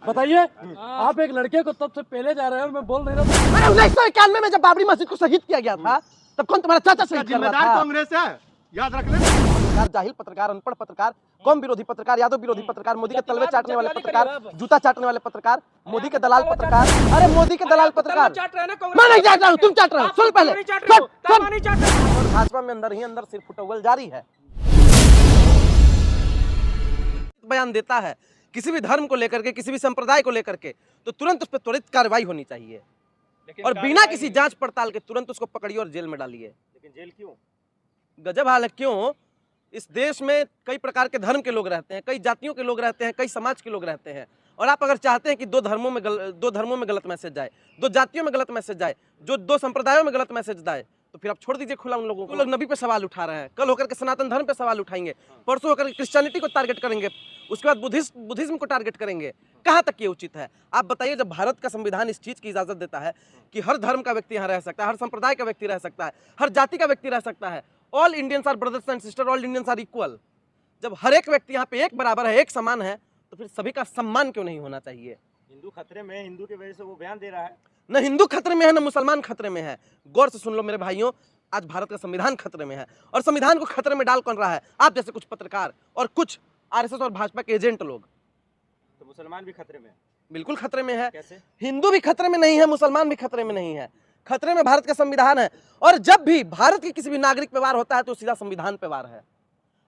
बताइए, आप एक लड़के को तब से पहले जा रहे हैं और मैं बोल नहीं रहा था। अरे 1991 में जब बाबरी मस्जिद को शहीद किया गया था तब कौन तुम्हारा चाचा शहीद कर रहा था? कांग्रेस है, याद रख ले। पत्रकार, जाहिल पत्रकार, अनपढ़ पत्रकार, कौम विरोधी पत्रकार, यादव विरोधी पत्रकार, मोदी के तलवे चाटने वाले पत्रकार, जूता चाटने वाले पत्रकार, मोदी के दलाल पत्रकार। अरे मोदी के दलाल पत्रकार मैं नहीं चाट रहा हूँ, तुम चाट रहे हो। सुन पहले, सुन। और भाजपा में अंदर ही अंदर सिर्फ फुटबॉल जारी है। बयान देता है किसी भी धर्म को लेकर के, किसी भी संप्रदाय को लेकर के, तो तुरंत उस पर त्वरित कार्रवाई होनी चाहिए और बिना किसी जांच पड़ताल के तुरंत उसको पकड़िए और जेल में डालिए। लेकिन जेल क्यों? गजब हाल है। क्यों? इस देश में कई प्रकार के धर्म के लोग रहते हैं, कई जातियों के लोग रहते हैं, कई समाज के लोग रहते हैं, और आप अगर चाहते हैं कि दो धर्मों में गलत मैसेज जाए, दो जातियों में गलत मैसेज जाए, जो दो संप्रदायों में गलत मैसेज जाए, तो फिर आप छोड़ दीजिए खुला उन लोगों को। लोग नबी पे सवाल उठा रहे हैं, कल होकर के सनातन धर्म पे सवाल उठाएंगे, परसों होकर क्रिश्चियनिटी को टारगेट करेंगे, उसके बाद बुद्धिज्म को टारगेट करेंगे। कहाँ तक ये उचित है? आप बताइए। जब भारत का संविधान इस चीज की इजाजत देता है कि हर धर्म का व्यक्ति यहाँ रह सकता है, हर संप्रदाय का व्यक्ति रह सकता है, हर जाति का व्यक्ति रह सकता है, all Indians are brothers and sister, all Indians are equal, जब हर एक व्यक्ति यहाँ पे एक बराबर है, एक समान है, तो फिर सभी का सम्मान क्यों नहीं होना चाहिए? हिंदू खतरे में है, हिंदू की वजह से वो बयान दे रहा है। न हिंदू खतरे में है, न मुसलमान खतरे में है। गौर से सुन लो मेरे भाइयों, आज भारत का संविधान खतरे में है, और संविधान को खतरे में डाल कौन रहा है? आप जैसे कुछ पत्रकार और कुछ आरएसएस और भाजपा के एजेंट लोग। तो मुसलमान भी खतरे में है। बिल्कुल खतरे में है। कैसे? हिंदू भी खतरे में नहीं है, मुसलमान भी खतरे में नहीं है, खतरे में भारत का संविधान है। और जब भी भारत के किसी भी नागरिक पे वार होता है तो सीधा संविधान पे वार है।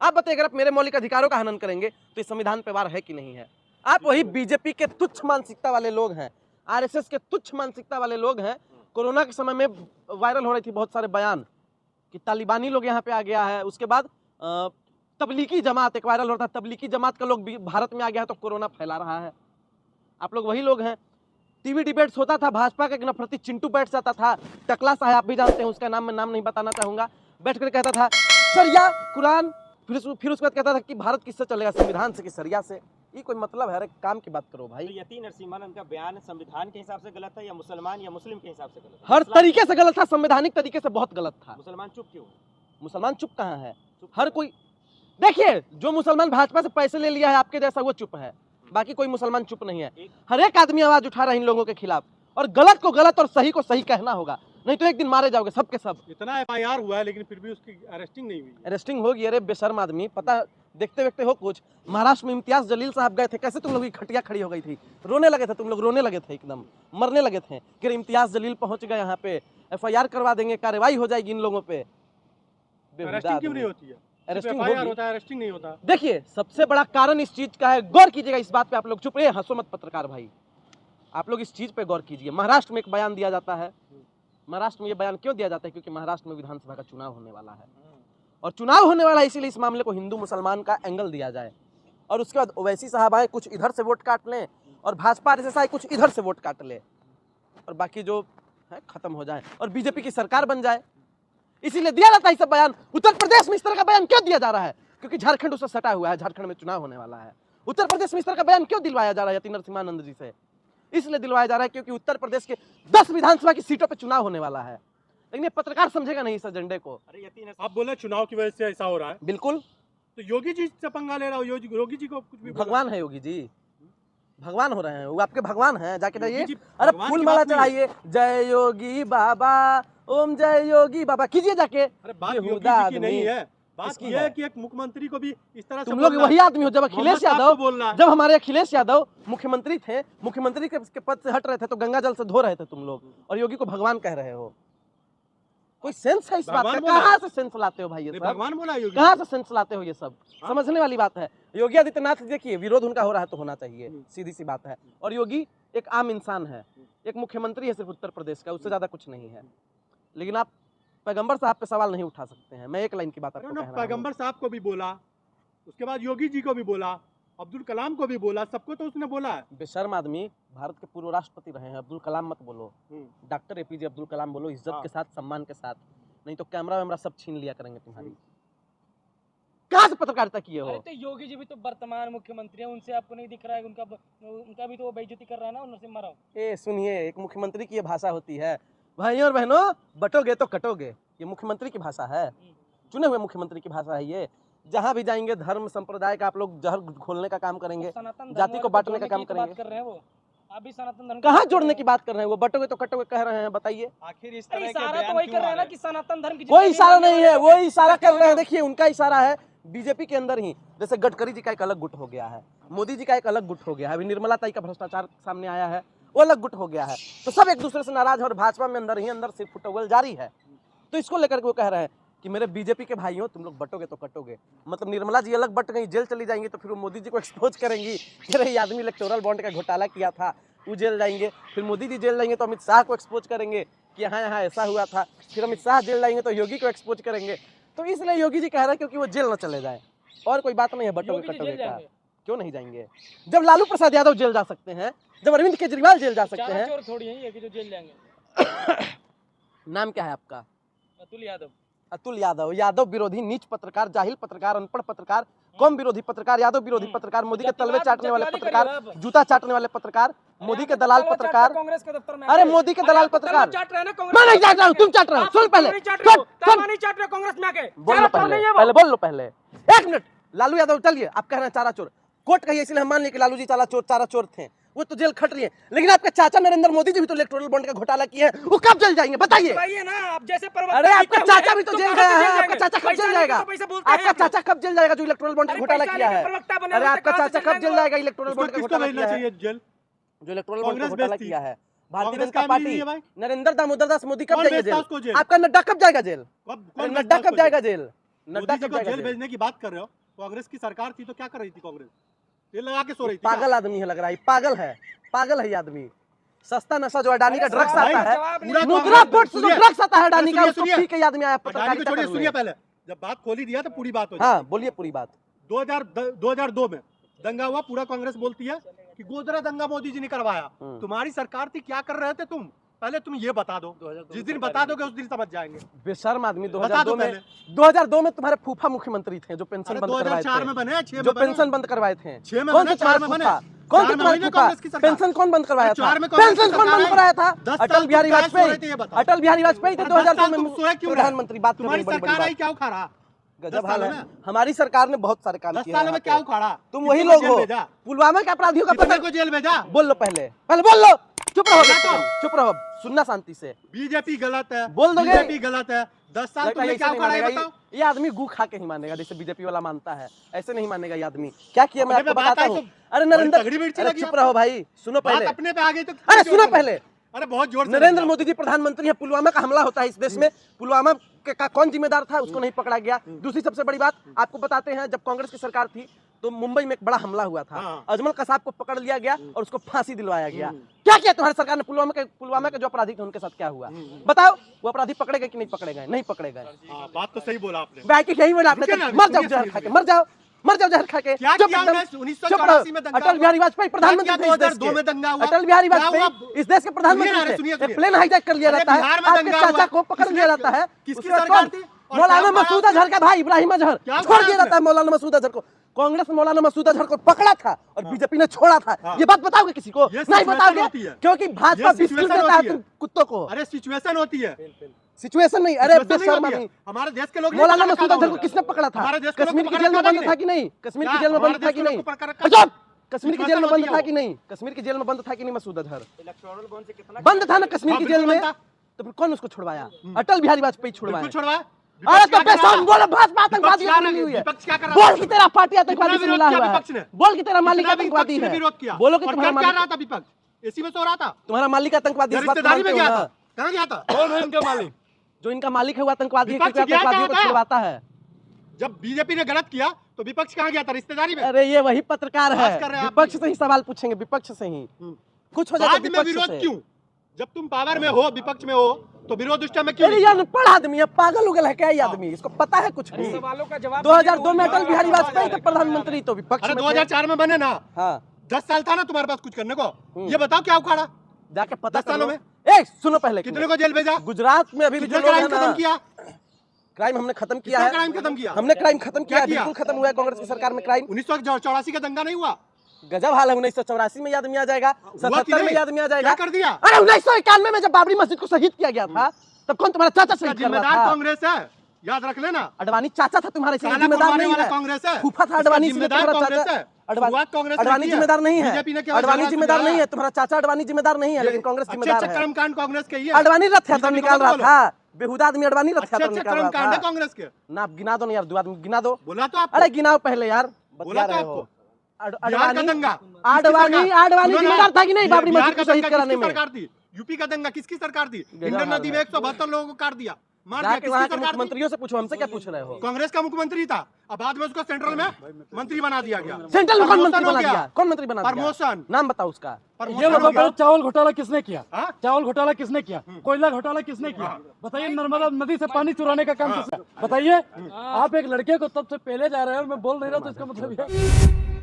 आप बताइए, अगर आप मेरे मौलिक अधिकारों का हनन करेंगे तो इस संविधान पे वार है कि नहीं है? आप वही बीजेपी के तुच्छ मानसिकता वाले लोग हैं, आरएसएस के तुच्छ मानसिकता वाले लोग हैं। कोरोना के समय में वायरल हो रही थी बहुत सारे बयान कि तालिबानी लोग यहाँ पे आ गया है, उसके बाद तबलीगी जमात एक वायरल हो रहा था, तबलीगी जमात का लोग भारत में आ गया है तो कोरोना फैला रहा है। आप लोग वही लोग हैं। टीवी डिबेट्स होता था, भाजपा का एक नफरती चिंटू बैठ जाता था, टकला सा है, आप भी जानते हैं, उसका नाम मैं नाम नहीं बताना चाहूंगा, बैठ कर कहता था सरिया कुरान, फिर उसके बाद कहता था कि भारत किससे चलेगा, संविधान से कि सरिया से। ये कोई मतलब है? अरे काम की बात करो भाई। तो यति नरसिम्हानंद का बयान संविधान के हिसाब से गलत है या मुसलमान या मुस्लिम के हिसाब से गलत है? हर तरीके से गलत था, संवैधानिक तरीके से बहुत गलत था। मुसलमान चुप क्यों? मुसलमान चुप कहाँ है? हर कोई देखिए, जो मुसलमान भाजपा से पैसे ले लिया है आपके जैसा, वो चुप है, बाकी कोई मुसलमान चुप नहीं है। हर एक आदमी आवाज उठा रहा है इन लोगों के खिलाफ, और गलत को गलत और सही को सही कहना होगा, नहीं तो एक दिन मारे जाओगे सब के सब। इतना एफआईआर हुआ है लेकिन फिर भी उसकी अरेस्टिंग नहीं हुई। अरेस्टिंग होगी? अरे बेशर्म आदमी, पता देखते देखते हो कुछ। महाराष्ट्र में इम्तियाज जलील साहब गए थे, कैसे तुम लोग की खटिया खड़ी हो गई थी, रोने लगे थे तुम लोग, रोने लगे थे, एकदम मरने लगे थे कि इम्तियाज जलील पहुंच गए यहाँ पे, एफआईआर करवा देंगे, कार्रवाई हो जाएगी इन लोगों पे। अरेस्टिंग क्यों नहीं होती है? अरेस्टिंग एफआईआर होता है, अरेस्टिंग नहीं होता। देखिए, सबसे बड़ा कारण इस चीज का है, गौर कीजिएगा इस बात पे। आप लोग चुप रहिए, हंसो मत पत्रकार भाई, आप लोग इस चीज पे गौर कीजिए। महाराष्ट्र में एक बयान दिया जाता है। महाराष्ट्र में ये बयान क्यों दिया जाता है? क्योंकि महाराष्ट्र में विधानसभा का चुनाव होने वाला है, और चुनाव होने वाला है, इसीलिए इस मामले को हिंदू मुसलमान का एंगल दिया जाए, और उसके बाद ओवैसी साहब आए, कुछ इधर से वोट काट लें, और भाजपा आरएसएस आए, कुछ इधर से वोट काट ले, और बाकी जो है खत्म हो जाए और बीजेपी की सरकार बन जाए। इसीलिए दिया जाता है ये सब बयान। उत्तर प्रदेश में इस तरह का बयान क्यों दिया जा रहा है? क्योंकि झारखंड उससे सटा हुआ है, झारखंड में चुनाव होने वाला है। उत्तर प्रदेश में इस तरह का बयान क्यों दिलवाया जा रहा है यति नरसिम्हानंद जी से? इसलिए दिलवाया जा रहा है क्योंकि उत्तर प्रदेश के 10 विधानसभा की सीटों पर चुनाव होने वाला है। लेकिन ये पत्रकार समझेगा नहीं इस एजेंडे को। अरे आप बोले चुनाव की वजह से ऐसा हो रहा है, बिल्कुल। तो योगी जी से पंगा ले रहा हो? योगी जी को कुछ भी भगवान है योगी जी, भगवान हो रहे हैं वो, आपके भगवान हैं, जाके जाइए, योगी जी अरे भगवान फूल की माला बात नहीं है। चढ़ाइए, जय योगी बाबा, ओम जय योगी बाबा कीजिए जाके। अरे बात योगी बेहुदा जी की नहीं आदमी। है, बात किसकी यह है? है कि एक मुख्यमंत्री को भी इस तरह से तुम लोग बोलना वही है। आदमी हो। जब अखिलेश मोहम्मद साहब यादव, को बोलना है। जब हमारे अखिलेश यादव मुख्यमंत्री थे, मुख्यमंत्री के पद से हट रहे थे तो गंगा जल से धो रहे थे तुम लोग, और योगी को भगवान कह रहे हो। कोई सेंस है इस बात का? भगवान बोला। कहाँ से सेंस लाते हो भाई ये नहीं, सब? भगवान बोला योगी। कहाँ से सेंस लाते हो ये सब? समझने वाली बात है। योगी आदित्यनाथ देखिए, विरोध उनका हो रहा है तो होना चाहिए, सीधी सी बात है। और योगी एक आम इंसान है, एक मुख्यमंत्री है सिर्फ उत्तर प्रदेश का, उससे ज्यादा कुछ नहीं है। लेकिन आप पैगंबर साहब पे सवाल नहीं उठा सकते हैं। मैं एक लाइन की बात आपको कह रहा हूं। पैगंबर साहब को भी बोला, उसके बाद योगी जी को भी बोला, अब्दुल कलाम को भी बोला, सबको तो उसने बोला है। बेशर्म आदमी, भारत के पूर्व राष्ट्रपति रहे हैं, अब्दुल कलाम मत बोलो, डॉक्टर एपीजे अब्दुल कलाम बोलो, इज्जत के साथ, सम्मान के साथ, नहीं तो कैमरा वैमरा सब छीन लिया करेंगे तुम्हारी। कहाँ से पत्रकारिता किए हो? अरे तो योगी जी भी तो वर्तमान मुख्यमंत्री हैं, उनसे आपको नहीं दिख रहा है उनका भी तो वो बेइज्जती कर रहा है ना नरसिम्हा राव। ए सुनिए, एक मुख्यमंत्री की ये भाषा होती है, भाइयों और बहनों, बटोगे तो कटोगे, ये मुख्यमंत्री की भाषा है, चुने हुए मुख्यमंत्री की भाषा है ये। जहाँ भी जाएंगे धर्म संप्रदाय का आप लोग जहर घोलने का काम करेंगे, सनातन धर्म जाति को वाले बांटने का जोड़ने काम की तो बात करेंगे। कर रहे हैं वो, आप भी सनातन धर्म कहाँ जोड़ने की बात कर रहे हैं? वो बटोगे तो कटोगे कह रहे हैं, बताइए। आखिर इस अरे तरह के इशारा बयान तो वही क्यों कर रहे आ हैं ना रहे कि सनातन धर्म की कोई जितने इशारा भी नहीं है, वो इशारा इकट्ठे कर हो रहे हैं। जाओ। देखिए उनका इशारा है बीजेपी के अंदर ही, जैसे गडकरी जी का एक अलग गुट हो गया है, मोदी जी का एक अलग गुट हो गया है, अभी निर्मला ताई का भ्रष्टाचार सामने आया है, वो अलग गुट हो गया है। तो सब एक दूसरे से नाराज है और भाजपा में अंदर ही अंदर सिर्फ फुटबॉल जारी है। तो इसको लेकर के वो कह रहे हैं कि मेरे बीजेपी के भाइयों तुम लोग बटोगे तो कटोगे। मतलब निर्मला जी अलग बट गई, जेल चली जाएंगी, तो फिर वो मोदी जी को एक्सपोज करेंगी कि अरे ये आदमी इलेक्टोरल बॉन्ड का घोटाला किया था, वो जेल जाएंगे। फिर मोदी जी जेल जाएंगे तो अमित शाह को एक्सपोज करेंगे कि हाँ यहाँ ऐसा हुआ था। फिर अमित शाह जेल जाएंगे तो योगी को एक्सपोज करेंगे। तो इसलिए योगी जी कह रहे हैं क्योंकि वो जेल न चले जाए, और कोई बात नहीं है बटोगे योगी जी कटोगे जेल का। जाएंगे। क्यों नहीं जाएंगे? जब लालू प्रसाद यादव जेल जा सकते हैं, जब अरविंद केजरीवाल जेल जा सकते चारा हैं। चोर थोड़ी है ये कि जो जेल जाएंगे। नाम क्या है आपका? अतुल यादव। अतुल यादव। यादव विरोधी नीच पत्रकार, जाहिल पत्रकार, अनपढ़ पत्रकार, कौम विरोधी पत्रकार, यादव विरोधी पत्रकार, मोदी के तलवे चाटने वाले पत्रकार, जूता चाटने वाले पत्रकार, मोदी के दलाल पत्रकार। कांग्रेस के दफ्तर में अरे मोदी के दलाल पत्रकार। चाट रहे हैं ना कांग्रेस। मैं नहीं चाट रहा हूँ, तुम चाट रहे हो। सुन पहले, नहीं चाट रहे कांग्रेस में आके। बोल लो पहले, पहले बोल लो पहले। एक मिनट, लालू यादव चलिए, आप कह रहे हैं चारा चोर, कोर्ट कहिए, इसलिए हम मान लिए कि लालू जी चारा चोर थे, वो तो जेल खट रही है। लेकिन आपके चाचा नरेंद्र मोदी जी भी तो इलेक्टोरल बॉन्ड का घोटाला किए हैं, वो कब जेल जाएंगे बताइए? ना आप जैसे प्रवक्ता अरे आपका जीते हुए चाचा भी तो जेल गया है, आपका चाचा कब जेल जाएगा? आपका चाचा कब जेल जाएगा जो इलेक्टोरल बॉन्ड का घोटाला किया है? अरे आपका चाचा कब जेल जाएगा इलेक्टोरल बॉन्ड का किसको घोटाला भेजना किया है? चाहिए जेल? जो इलेक्टोरल बॉन्ड का कांग्रेस घोटाला भेजती। किया है भारतीय कांग्रेस जनता काम नहीं पार्टी, है भाई। नरेंद्र दामोदर दास मोदी कब कौन जाएगा भेजता उसको जेल? जेल? आपका नड्डा कब जाएगा जेल? कौन नड्डा भेजता कब जाएगा उसको जेल? नड्डा मोदी जी कब को जाएगा जेल जेल? भेजने की बात कर रहे हो? कांग्रेस की सरकार थी तो क्या कर रही थी कांग्रेस? ये लगा के सो रही थी क्या? पागल आदमी है लग रहा है, पागल है, पागल है ये आदमी। सस्ता नशा जो अडानी का ड्रग्स भाई, आता है, पूरा नुद्रा बोर्ड से जो सुनिए, ड्रग्स आता है अडानी का, सुनिए, उसको सुनिए। पी के ये आदमी आया अडानी को पत्रकारिता छोड़िए, कर सुनिए रहे पहले। जब बात खोल ही दिया तो पूरी बात हो जाए। हाँ बोलिए पूरी बात। 2002 में दंगा हुआ, पूरा कांग्रेस बोलती है कि गोधरा दंगा मोदी जी ने करवाया। तुम्हारी सरकार थी, क्या कर रहे थे तुम? पहले तुम ये बता दो, जिस दिन बता दोगे उस दिन समझ जाएंगे। बेशर्म आदमी। बता दो 2002 में तुम्हारे फूफा मुख्यमंत्री थे जो पेंशन अरे बंद करवाए 2004 थे, में बने, 6 जो में बने। पेंशन बंद करवाए थे। 6 में कौन बने, थे तुम्हारे 4 में बने। फूफा? कौन थे 4 में तुम्हारे हुई ना फूफा? कांग्रेस की सरकार। पेंशन कौन बंद करवाया था? 4 में कांग्रेस की पेंशन कौन सरकार बंद है। कराया था? 10 अटल बिहारी साल तुम क्या सोए थे ये वाजपेयी। बताओ। अटल बिहारी वाजपेयी थे 10 साल 2002 में तुम सोए क्यों रहे? प्रधानमंत्री। बात तुम्हारी करनी बड़ी सरकार आई बात। क्या उखाड़ा? गजब 10 हाल सालों है। में? हमारी सरकार ने बहुत सारे काम 10 किए सालों में हैं क्या यहाँ पे। उखाड़ा? तुम वही कितने लोग को हो जेल भेजा? पुलवामा के अपराधियों का पता। कितने को जेल भेजा? बोल लो पहले, पहले बोल लो। चुप रहो, बोला तो। चुप रहो, सुनना शांति से। बीजेपी गलत है, बोल दोगे? बीजेपी गलत है। 10 साल लगता है तुमने ऐसे क्या नहीं उखाड़ा ये मानेगा। बताओ। ये आदमी गू खा के ही मानेगा, जैसे बीजेपी वाला मानता है, ऐसे नहीं मानेगा ये आदमी। क्या किया मैं अपने आपको पे बात बताता आई हूँ। तो अरे बड़ी नरेंद्र, तगड़ी मिर्ची अरे लगी चुप आपको। रहो भाई, सुनो बात पहले। अपने पे आ गई तो अरे जोर सुनो से पहले। अरे बहुत जोर से नरेंद्र बोलो। मोदी जी प्रधानमंत्री है, पुलवामा का हमला होता है इस देश में, पुलवामा का कौन जिम्मेदार था उसको नहीं पकड़ा गया। दूसरी सबसे बड़ी बात आपको बताते हैं, जब कांग्रेस की सरकार थी तो मुंबई में एक बड़ा हमला हुआ था। हाँ। अजमल कसाब को पकड़ लिया गया और उसको फांसी दिलवाया गया। क्या किया तुम्हारी सरकार ने? पुलवामा के जो अपराधी थे उनके साथ क्या हुआ बताओ? वो अपराधी पकड़े गए कि नहीं पकड़े गए? नहीं पकड़े गए। हाँ, बात तो सही बोला आपने। बाकी यही बोला आपने, रुकिए ना, मर जाओ सुनिए, जहर सुनिए, खा के, सुनिए। मर जाओ, मर जाओ जहर खा के। क्या चुप किया एकदम, हमने? चुप 1984 में रहो। दंगा अटल बिहारी वाजपेयी प्रधानमंत्री क्या थे किया इस देश 2002 में दंगा के। हुआ? अटल बिहारी क्या वाजपेयी हुआ? इस देश के प्रधानमंत्री सुनिए ना, थे। सुनिए, एक सुनिए। प्लेन हाईजैक कर लिया अरे जाता है, बिहार में आपके दंगा चाचा हुआ। को पकड़ लिया जाता है। किसकी उसके बाद सरकार कौन? थी? और मौलाना क्या मसूद उखाड़ा अजहर का भाई इब्राहिम अजहर क्या छोड़ उखाड़ा दिया जाता है। मौलाना मसूद अजहर को कांग्रेस में मौलाना मसूद अजहर को पकड़ा था और बीजेपी ने छोड़ा था। हाँ। ये बात बताओगे किसी को? ये नहीं situation बताओगे, होती है। क्योंकि भाजपा ये बिस्कुट situation देता है होती तुम है। कुत्तों को। अरे सिचुएशन होती है। सिचुएशन नहीं, अरे Situation नहीं बेशर्म होती है। आदमी। हमारे देश के लोग नहीं मौलाना पकड़ मसूद रखा अजहर को था। किसने पकड़ा था? हमारे देश के लोग कश्मीर को की पकड़ जेल में रखा बंद था था कि नहीं? कश्मीर की क्या? जेल में हमारे बंद था देश कि के नहीं? लोग को पकड़ रखा था। चुप! कश्मीर की जेल में Situation बंद होती था है कि नहीं? कश्मीर की जेल में बंद था कि नहीं मसूद अजहर? इलेक्टोरल बॉन्ड से कितना बंद था ना कश्मीर हाँ, की जेल बिल्कुल में। बंद था। तो फिर कौन उसको छुड़वाया? अटल बिहारी वाजपेयी छुड़वाया। बिल्कुल छोड़वा। अरे तो बेशर्म बोलो, भाजपा आतंकवादी विपक्ष क्या मिली हुई है। विपक्ष क्या कर रहा बोल कि तेरा पार्टी आतंकवादी से कितना मिला विरोध हुआ किया है। विपक्ष ने? बोल कि तेरा मालिक कितना आतंकवादी विपक्ष ने है। विरोध किया? बोलो कि और तुम्हारा क्या मालिक, रहा था विपक्ष? इसी में सो रहा था। तुम्हारा मालिक आतंकवादी, या इस बात को रिश्तेदारी में मानते हो गया ना? था। कहाँ गया था? कौन है इनका मालिक? जो इनका मालिक है वो आतंकवादी है, विपक्ष क्योंकि गया आतंकवादियों को कहाँ था? छुड़वाता है। जब बीजेपी ने गलत किया तो विपक्ष कहाँ गया था? रिश्तेदारी में। अरे ये वही पत्रकार है, बात कर रहे हैं आप विपक्ष भी। से ही सवाल पूछेंगे, विपक्ष से ही कुछ हो जाए बाद में विपक्ष विरोध से। क्यों? जब तुम पावर में हो, विपक्ष में हो, तो विरोध उस टाइम में क्यों? अरे ये अनपढ़ आदमी है, पागल उगल है क्या ये आदमी? इसको पता है कुछ भी? सवालों का जवाब 2002 में अटल बिहारी वाजपेयी थे प्रधानमंत्री, तो विपक्ष अरे में थे। 2004 में बने ना। हाँ 10 साल था ना तुम्हारे पास कुछ करने को। ये बताओ क्या उखाड़ा? जाके पता 10 सालों करो। में? ए सुनो पहले, कितने को जेल भेजा? गुजरात में अभी भी जो कितना लोग हैं क्राइम खत्म ना, किया? क्राइम हमने खत्म किया कितना है। क्राइम खत्म किया? हमने क्राइम खत्म किया है, किया? बिल्कुल खत्म हुआ है कांग्रेस की सरकार में क्राइम। 1984 का दंगा नहीं हुआ? गजब हाल है। 1984 में ये आदमी आ जाएगा, हुआ कि 77 में नहीं? ये आदमी आ जाएगा। क्या कर दिया? अरे 1991 में जब बाबरी मस्जिद को शहीद किया गया था, तब कौन तुम्हारा चाचा शहीद कर रहा जिम्मेदार था? कांग्रेस है। याद रख लेना। अडवाणी चाचा था तुम्हारे, इसलिए काला जिम्मेदार कुर्बानी नहीं वाला है। कांग्रेस है, फूफा था अडवाणी, इसलिए जिम्मेदार तुम्हारा कांग्रेस चाचा है। शुरुआत कांग्रेस ने अडवाणी की है। जिम्मेदार नहीं है। बीजेपी ने केवल अडवाणी जवाब जिम्मेदार दिया नहीं है, तुम्हारा चाचा अडवाणी जिम्मेदार नहीं है, लेकिन कांग्रेस अच्छे जिम्मेदार अच्छे है। कर्मकांड कांग्रेस के ही है। अडवाणी रथ यात्रा बीजेपी निकाल को रहा बोलो। था, बेहुदा आदमी अडवाणी रथ अच्छे यात्रा अच्छे निकाल कर्मकांड रहा है था। कांग्रेस के। ना आप गिना दो ना यार, दो आदमी गिना दो। बोला तो आपको। अरे गिनाओ पहले यार, बोला बतिया तो रहे आपको। हो। बिहार का दंगा अडवाणी जिम्मेदार था कि नहीं बाबरी बिहार मस्जिद का को शहीद दंगा कराने किसकी में? सरकार थी? यूपी का दंगा किसकी सरकार थी? गजब इंडियन हाल नदी है। में 172 लोगों को काट दिया, मार दिया, जाके वहाँ किसकी के सरकार थी? मुख्यमंत्रियों से पूछो, हमसे क्या पूछ रहे हो? कांग्रेस का मुख्यमंत्री था, अब बाद में उसको सेंट्रल में मंत्री बना दिया गया। सेंट्रल में कौन मंत्री प्रमोशन हो बना गया। दिया? कौन मंत्री बना दिया? प्रमोशन। नाम बताओ उसका। ये प्रमोशन हो बताओ गया। पहले चावल घोटाला किसने किया? हाँ? चावल घोटाला किसने किया? कोयला घोटाला किसने किया? बताइए, नर्मदा नदी से पानी चुराने का काम किसने? बताइए, आप एक लड़के को तब से पहले जा रहे हैं और मैं बोल नहीं रहा, तो इसका मतलब ये